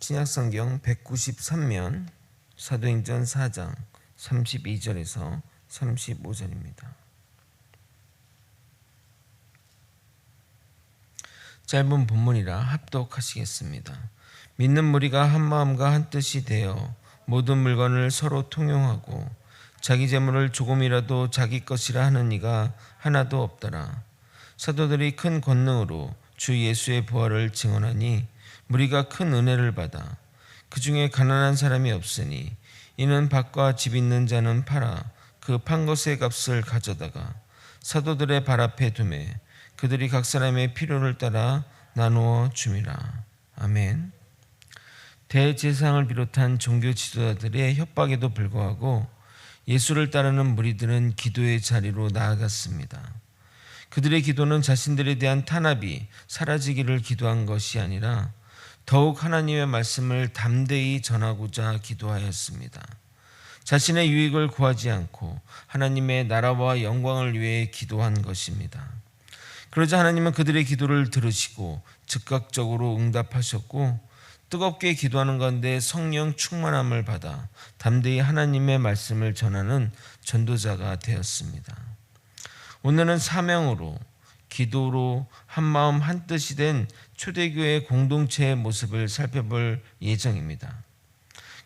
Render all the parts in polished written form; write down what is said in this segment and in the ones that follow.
신약성경 193면 사도행전 4장 32절에서 35절입니다. 짧은 본문이라 합독하시겠습니다. 믿는 무리가 한 마음과 한 뜻이 되어 모든 물건을 서로 통용하고 자기 재물을 조금이라도 자기 것이라 하는 이가 하나도 없더라. 사도들이 큰 권능으로 주 예수의 부활을 증언하니 무리가 큰 은혜를 받아 그 중에 가난한 사람이 없으니 이는 밭과 집 있는 자는 팔아 그 판 것의 값을 가져다가 사도들의 발 앞에 두매 그들이 각 사람의 필요를 따라 나누어 줌이라. 아멘. 대제사장을 비롯한 종교 지도자들의 협박에도 불구하고 예수를 따르는 무리들은 기도의 자리로 나아갔습니다. 그들의 기도는 자신들에 대한 탄압이 사라지기를 기도한 것이 아니라 더욱 하나님의 말씀을 담대히 전하고자 기도하였습니다. 자신의 유익을 구하지 않고 하나님의 나라와 영광을 위해 기도한 것입니다. 그러자 하나님은 그들의 기도를 들으시고 즉각적으로 응답하셨고 뜨겁게 기도하는 가운데 성령 충만함을 받아 담대히 하나님의 말씀을 전하는 전도자가 되었습니다. 오늘은 사명으로 기도로 한마음 한뜻이 된 초대교회 공동체의 모습을 살펴볼 예정입니다.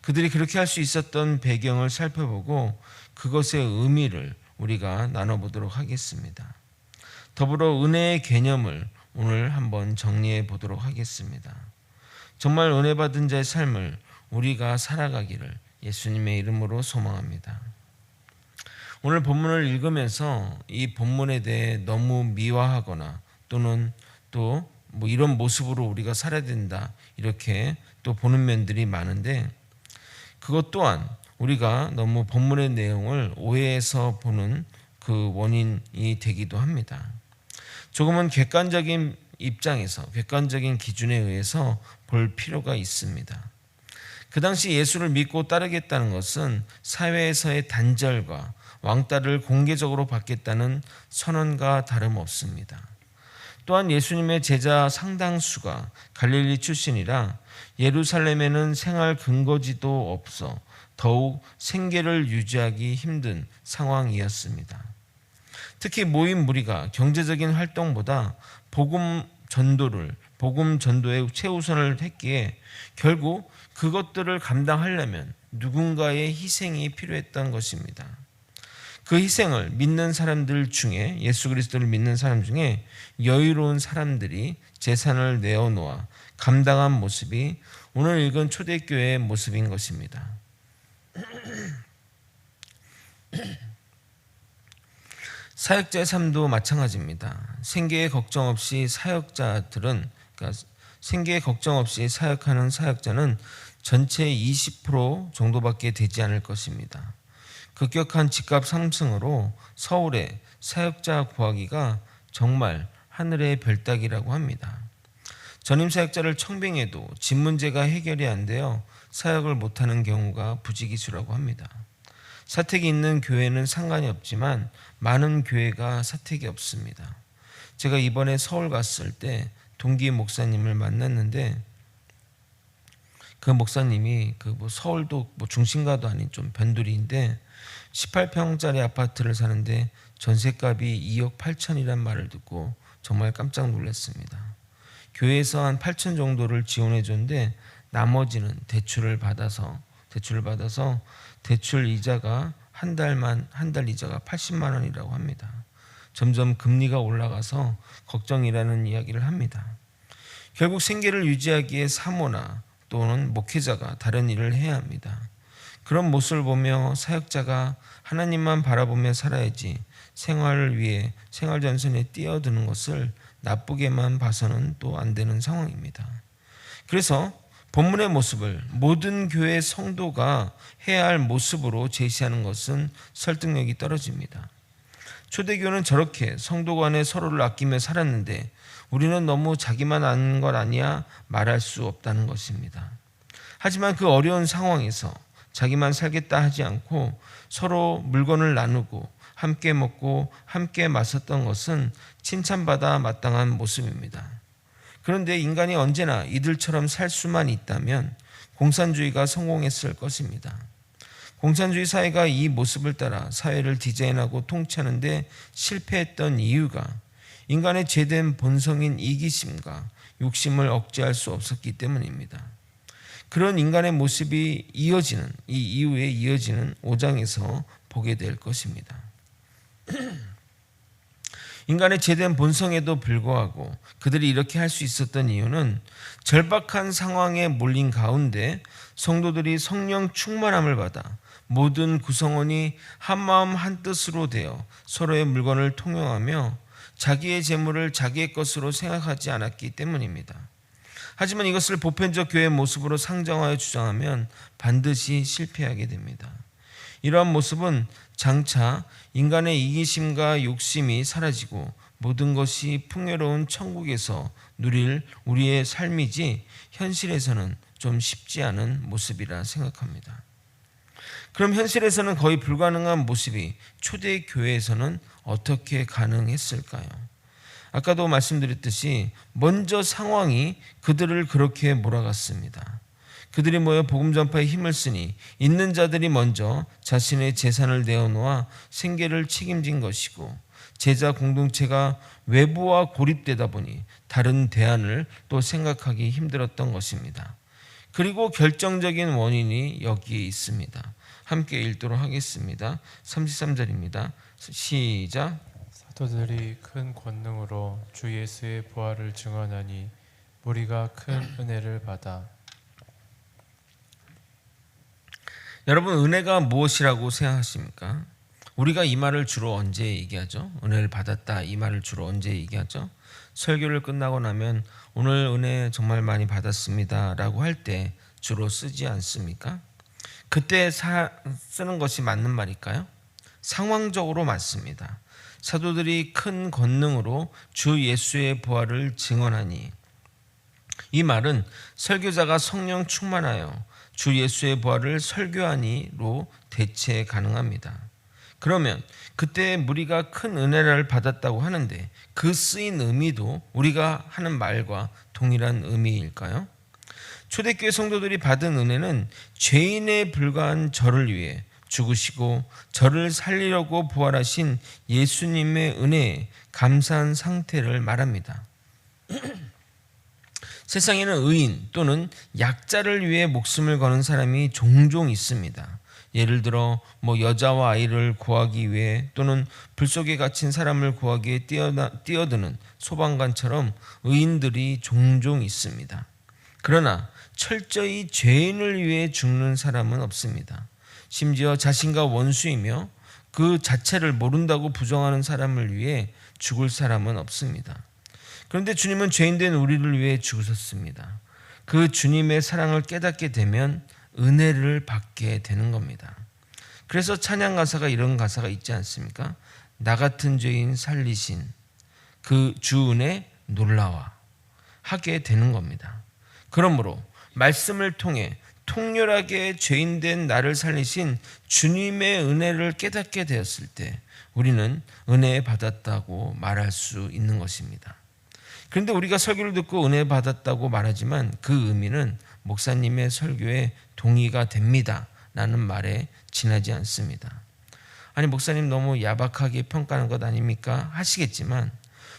그들이 그렇게 할 수 있었던 배경을 살펴보고 그것의 의미를 우리가 나눠보도록 하겠습니다. 더불어 은혜의 개념을 오늘 한번 정리해 보도록 하겠습니다. 정말 은혜 받은 자의 삶을 우리가 살아가기를 예수님의 이름으로 소망합니다. 오늘 본문을 읽으면서 이 본문에 대해 너무 미화하거나 또는 또 이런 모습으로 우리가 살아야 된다 이렇게 또 보는 면들이 많은데 그것 또한 우리가 너무 본문의 내용을 오해해서 보는 그 원인이 되기도 합니다. 조금은 객관적인 입장에서 객관적인 기준에 의해서 볼 필요가 있습니다. 그 당시 예수를 믿고 따르겠다는 것은 사회에서의 단절과 왕따를 공개적으로 받겠다는 선언과 다름없습니다. 또한 예수님의 제자 상당수가 갈릴리 출신이라 예루살렘에는 생활 근거지도 없어 더욱 생계를 유지하기 힘든 상황이었습니다. 특히 모인 무리가 경제적인 활동보다 복음 전도에 최우선을 했기에 결국 그것들을 감당하려면 누군가의 희생이 필요했던 것입니다. 그 희생을 믿는 사람들 중에 예수 그리스도를 믿는 사람 중에 여유로운 사람들이 재산을 내어놓아 감당한 모습이 오늘 읽은 초대교회의 모습인 것입니다. 사역자의 삶도 마찬가지입니다. 생계에 걱정 없이 사역자들은 생계에 걱정 없이 사역하는 사역자는 전체의 20% 정도밖에 되지 않을 것입니다. 급격한 집값 상승으로 서울에 사역자 구하기가 정말 하늘의 별따기라고 합니다. 전임 사역자를 청빙해도 집 문제가 해결이 안 되어 사역을 못하는 경우가 부지기수라고 합니다. 사택이 있는 교회는 상관이 없지만 많은 교회가 사택이 없습니다. 제가 이번에 서울 갔을 때 동기 목사님을 만났는데 그 목사님이 서울도 중심가도 아닌 좀 변두리인데 18평짜리 아파트를 사는데 전세값이 2억 8천이란 말을 듣고 정말 깜짝 놀랐습니다. 교회에서 한 8천 정도를 지원해 줬는데 나머지는 대출을 받아서 대출 이자가 한 달 이자가 80만 원이라고 합니다. 점점 금리가 올라가서 걱정이라는 이야기를 합니다. 결국 생계를 유지하기에 사모나 또는 목회자가 다른 일을 해야 합니다. 그런 모습을 보며 사역자가 하나님만 바라보며 살아야지 생활을 위해 생활전선에 뛰어드는 것을 나쁘게만 봐서는 또 안 되는 상황입니다. 그래서 본문의 모습을 모든 교회 성도가 해야 할 모습으로 제시하는 것은 설득력이 떨어집니다. 초대교회는 저렇게 성도 간에 서로를 아끼며 살았는데 우리는 너무 자기만 아는 것 아니야 말할 수 없다는 것입니다. 하지만 그 어려운 상황에서 자기만 살겠다 하지 않고 서로 물건을 나누고 함께 먹고 함께 마셨던 것은 칭찬받아 마땅한 모습입니다. 그런데 인간이 언제나 이들처럼 살 수만 있다면 공산주의가 성공했을 것입니다. 공산주의 사회가 이 모습을 따라 사회를 디자인하고 통치하는 데 실패했던 이유가 인간의 죄된 본성인 이기심과 욕심을 억제할 수 없었기 때문입니다. 그런 인간의 모습이 이어지는 이 이후에 이어지는 5장에서 보게 될 것입니다. 인간의 죄된 본성에도 불구하고 그들이 이렇게 할 수 있었던 이유는 절박한 상황에 몰린 가운데 성도들이 성령 충만함을 받아 모든 구성원이 한마음 한뜻으로 되어 서로의 물건을 통용하며 자기의 재물을 자기의 것으로 생각하지 않았기 때문입니다. 하지만 이것을 보편적 교회의 모습으로 상정하여 주장하면 반드시 실패하게 됩니다. 이러한 모습은 장차 인간의 이기심과 욕심이 사라지고 모든 것이 풍요로운 천국에서 누릴 우리의 삶이지 현실에서는 좀 쉽지 않은 모습이라 생각합니다. 그럼 현실에서는 거의 불가능한 모습이 초대교회에서는 어떻게 가능했을까요? 아까도 말씀드렸듯이 먼저 상황이 그들을 그렇게 몰아갔습니다. 그들이 모여 복음 전파에 힘을 쓰니 있는 자들이 먼저 자신의 재산을 내어놓아 생계를 책임진 것이고 제자 공동체가 외부와 고립되다 보니 다른 대안을 또 생각하기 힘들었던 것입니다. 그리고 결정적인 원인이 여기에 있습니다. 함께 읽도록 하겠습니다. 33절입니다. 시작. 사도들이 큰 권능으로 주 예수의 부활을 증언하니 무리가 큰 은혜를 받아. 여러분, 은혜가 무엇이라고 생각하십니까? 우리가 이 말을 주로 언제 얘기하죠? 은혜를 받았다, 이 말을 주로 언제 얘기하죠? 설교를 끝나고 나면 오늘 은혜 정말 많이 받았습니다 라고 할 때 주로 쓰지 않습니까? 그때 쓰는 것이 맞는 말일까요? 상황적으로 맞습니다. 사도들이 큰 권능으로 주 예수의 부활을 증언하니, 이 말은 설교자가 성령 충만하여 주 예수의 부활을 설교하니로 대체 가능합니다. 그러면 그때 무리가 큰 은혜를 받았다고 하는데 그 쓰인 의미도 우리가 하는 말과 동일한 의미일까요? 초대교회 성도들이 받은 은혜는 죄인에 불과한 저를 위해 죽으시고 저를 살리려고 부활하신 예수님의 은혜에 감사한 상태를 말합니다. 세상에는 의인 또는 약자를 위해 목숨을 거는 사람이 종종 있습니다. 예를 들어 여자와 아이를 구하기 위해 또는 불 속에 갇힌 사람을 구하기 위해 뛰어드는 소방관처럼 의인들이 종종 있습니다. 그러나 철저히 죄인을 위해 죽는 사람은 없습니다. 심지어 자신과 원수이며 그 자체를 모른다고 부정하는 사람을 위해 죽을 사람은 없습니다. 그런데 주님은 죄인된 우리를 위해 죽으셨습니다. 그 주님의 사랑을 깨닫게 되면 은혜를 받게 되는 겁니다. 그래서 찬양 가사가 이런 가사가 있지 않습니까? 나 같은 죄인 살리신 그 주 은혜 놀라와 하게 되는 겁니다. 그러므로 말씀을 통해 통렬하게 죄인된 나를 살리신 주님의 은혜를 깨닫게 되었을 때 우리는 은혜 받았다고 말할 수 있는 것입니다. 그런데 우리가 설교를 듣고 은혜 받았다고 말하지만 그 의미는 목사님의 설교에 동의가 됩니다 라는 말에 지나지 않습니다. 아니, 목사님 너무 야박하게 평가하는 것 아닙니까? 하시겠지만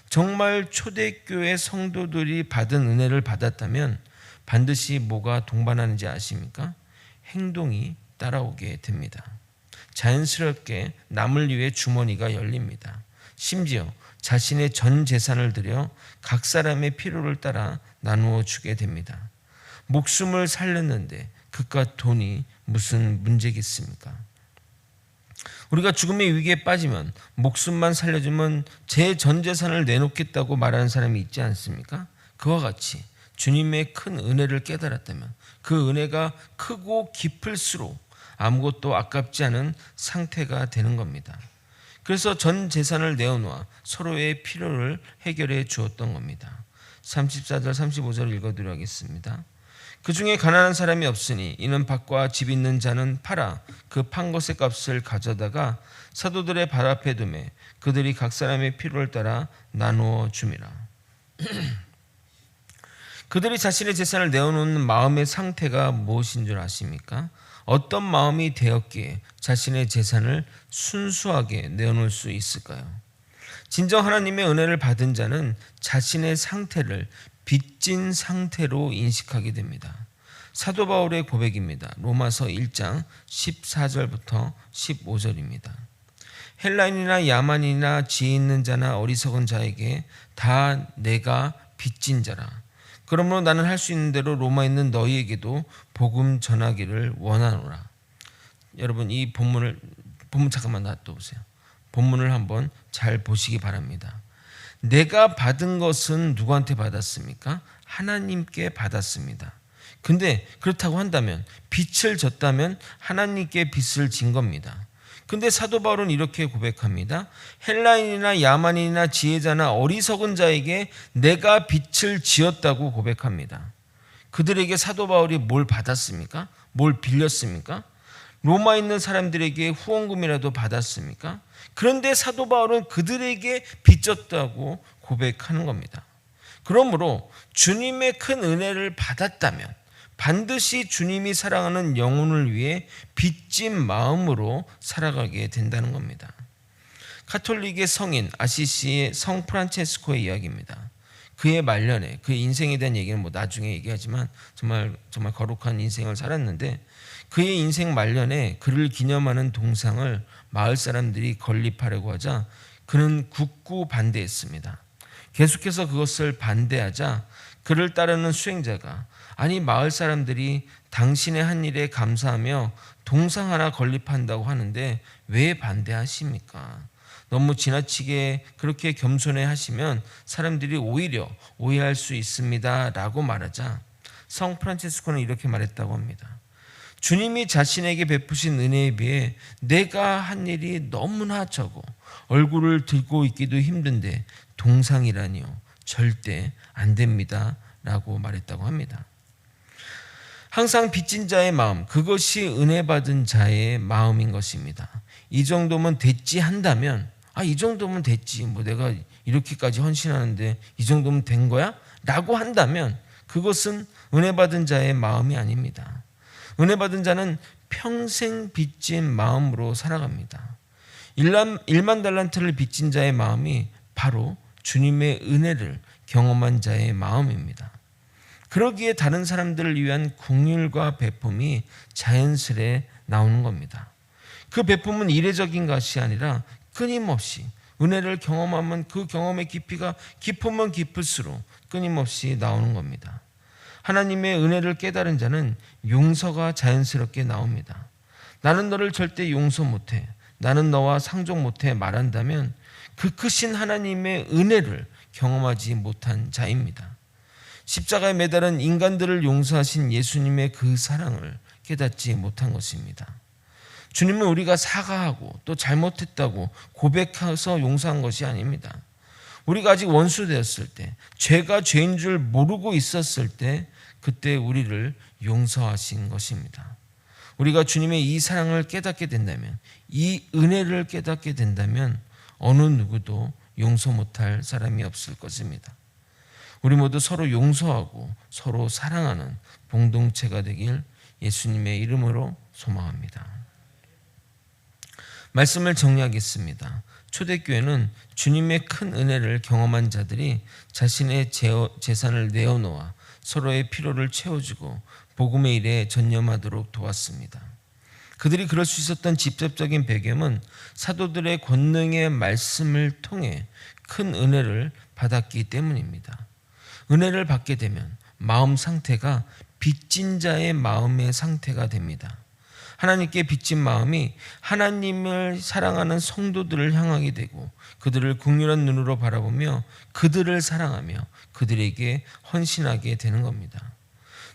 정말 초대교회 성도들이 받은 은혜를 받았다면 반드시 뭐가 동반하는지 아십니까? 행동이 따라오게 됩니다. 자연스럽게 남을 위해 주머니가 열립니다. 심지어 자신의 전 재산을 들여 각 사람의 필요를 따라 나누어 주게 됩니다. 목숨을 살렸는데 그깟 돈이 무슨 문제겠습니까? 우리가 죽음의 위기에 빠지면 목숨만 살려주면 제 전 재산을 내놓겠다고 말하는 사람이 있지 않습니까? 그와 같이 주님의 큰 은혜를 깨달았다면 그 은혜가 크고 깊을수록 아무것도 아깝지 않은 상태가 되는 겁니다. 그래서 전 재산을 내어놓아 서로의 필요를 해결해 주었던 겁니다. 34절 35절 읽어드리겠습니다. 그 중에 가난한 사람이 없으니 이는 밭과 집 있는 자는 팔아 그 판 것의 값을 가져다가 사도들의 발 앞에 두매 그들이 각 사람의 필요를 따라 나누어 줌이라. 그들이 자신의 재산을 내어놓는 마음의 상태가 무엇인 줄 아십니까? 어떤 마음이 되었기에 자신의 재산을 순수하게 내어놓을 수 있을까요? 진정 하나님의 은혜를 받은 자는 자신의 상태를 빚진 상태로 인식하게 됩니다. 사도 바울의 고백입니다. 로마서 1장 14절부터 15절입니다. 헬라인이나 야만이나 지혜 있는 자나 어리석은 자에게 다 내가 빚진 자라. 그러므로 나는 할 수 있는 대로 로마에 있는 너희에게도 복음 전하기를 원하노라. 여러분, 이 본문 잠깐만 놔둬보세요. 본문을 한번 잘 보시기 바랍니다. 내가 받은 것은 누구한테 받았습니까? 하나님께 받았습니다. 근데 그렇다고 한다면, 빚을 졌다면 하나님께 빚을 진 겁니다. 근데 사도 바울은 이렇게 고백합니다. 헬라인이나 야만인이나 지혜자나 어리석은 자에게 내가 빚을 지었다고 고백합니다. 그들에게 사도 바울이 뭘 받았습니까? 뭘 빌렸습니까? 로마에 있는 사람들에게 후원금이라도 받았습니까? 그런데 사도 바울은 그들에게 빚졌다고 고백하는 겁니다. 그러므로 주님의 큰 은혜를 받았다면 반드시 주님이 사랑하는 영혼을 위해 빚진 마음으로 살아가게 된다는 겁니다. 카톨릭의 성인 아시시의 성 프란체스코의 이야기입니다. 그의 말년에, 그의 인생에 대한 얘기는 나중에 얘기하지만 정말 거룩한 인생을 살았는데, 그의 인생 말년에 그를 기념하는 동상을 마을 사람들이 건립하려고 하자 그는 굳고 반대했습니다. 계속해서 그것을 반대하자 그를 따르는 수행자가, 아니 마을 사람들이 당신의 한 일에 감사하며 동상 하나 건립한다고 하는데 왜 반대하십니까? 너무 지나치게 그렇게 겸손해 하시면 사람들이 오히려 오해할 수 있습니다 라고 말하자 성 프란체스코는 이렇게 말했다고 합니다. 주님이 자신에게 베푸신 은혜에 비해 내가 한 일이 너무나 적어 얼굴을 들고 있기도 힘든데 동상이라니요, 절대 안 됩니다 라고 말했다고 합니다. 항상 빚진 자의 마음, 그것이 은혜 받은 자의 마음인 것입니다. 이 정도면 됐지 한다면, 이 정도면 됐지, 내가 이렇게까지 헌신하는데 이 정도면 된 거야? 라고 한다면 그것은 은혜 받은 자의 마음이 아닙니다. 은혜 받은 자는 평생 빚진 마음으로 살아갑니다. 1만 달란트를 빚진 자의 마음이 바로 주님의 은혜를 경험한 자의 마음입니다. 그러기에 다른 사람들을 위한 긍휼과 베품이 자연스레 나오는 겁니다. 그 베품은 이례적인 것이 아니라 끊임없이 은혜를 경험하면 그 경험의 깊이가 깊으면 깊을수록 끊임없이 나오는 겁니다. 하나님의 은혜를 깨달은 자는 용서가 자연스럽게 나옵니다. 나는 너를 절대 용서 못해, 나는 너와 상종 못해 말한다면 그 크신 하나님의 은혜를 경험하지 못한 자입니다. 십자가에 매달은 인간들을 용서하신 예수님의 그 사랑을 깨닫지 못한 것입니다. 주님은 우리가 사과하고 또 잘못했다고 고백해서 용서한 것이 아닙니다. 우리가 아직 원수 되었을 때, 죄가 죄인 줄 모르고 있었을 때 그때 우리를 용서하신 것입니다. 우리가 주님의 이 사랑을 깨닫게 된다면, 이 은혜를 깨닫게 된다면 어느 누구도 용서 못할 사람이 없을 것입니다. 우리 모두 서로 용서하고 서로 사랑하는 공동체가 되길 예수님의 이름으로 소망합니다. 말씀을 정리하겠습니다. 초대교회는 주님의 큰 은혜를 경험한 자들이 자신의 재산을 내어놓아 서로의 필요를 채워주고 복음의 일에 전념하도록 도왔습니다. 그들이 그럴 수 있었던 직접적인 배경은 사도들의 권능의 말씀을 통해 큰 은혜를 받았기 때문입니다. 은혜를 받게 되면 마음 상태가 빚진 자의 마음의 상태가 됩니다. 하나님께 빚진 마음이 하나님을 사랑하는 성도들을 향하게 되고 그들을 긍휼한 눈으로 바라보며 그들을 사랑하며 그들에게 헌신하게 되는 겁니다.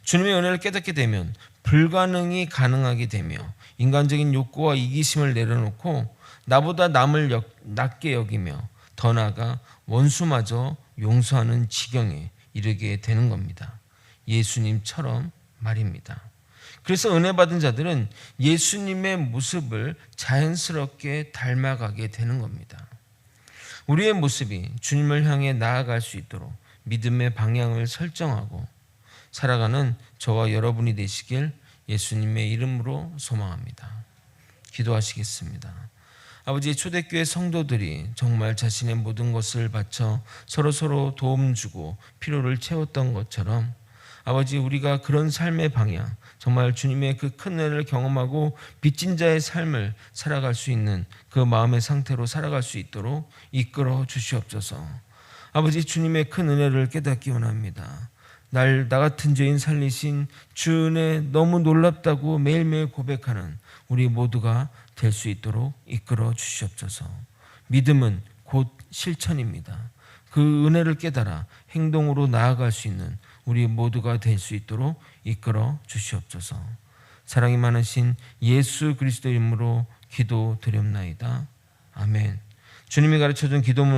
주님의 은혜를 깨닫게 되면 불가능이 가능하게 되며 인간적인 욕구와 이기심을 내려놓고 나보다 남을 낮게 여기며 더 나아가 원수마저 용서하는 지경에 이르게 되는 겁니다. 예수님처럼 말입니다. 그래서 은혜 받은 자들은 예수님의 모습을 자연스럽게 닮아가게 되는 겁니다. 우리의 모습이 주님을 향해 나아갈 수 있도록 믿음의 방향을 설정하고 살아가는 저와 여러분이 되시길 예수님의 이름으로 소망합니다. 기도하시겠습니다. 아버지, 초대교회 성도들이 정말 자신의 모든 것을 바쳐 서로 도움 주고 필요를 채웠던 것처럼 아버지, 우리가 그런 삶의 방향, 정말 주님의 그 큰 은혜를 경험하고 빚진 자의 삶을 살아갈 수 있는 그 마음의 상태로 살아갈 수 있도록 이끌어 주시옵소서. 아버지, 주님의 큰 은혜를 깨닫기 원합니다. 나 같은 죄인 살리신 주 은혜 너무 놀랍다고 매일매일 고백하는 우리 모두가 될 수 있도록 이끌어 주시옵소서. 믿음은 곧 실천입니다. 그 은혜를 깨달아 행동으로 나아갈 수 있는 우리 모두가 될 수 있도록 이끌어 주시옵소서. 사랑이 많으신 예수 그리스도 이름으로 기도드렸나이다. 아멘. 주님이 가르쳐준 기도문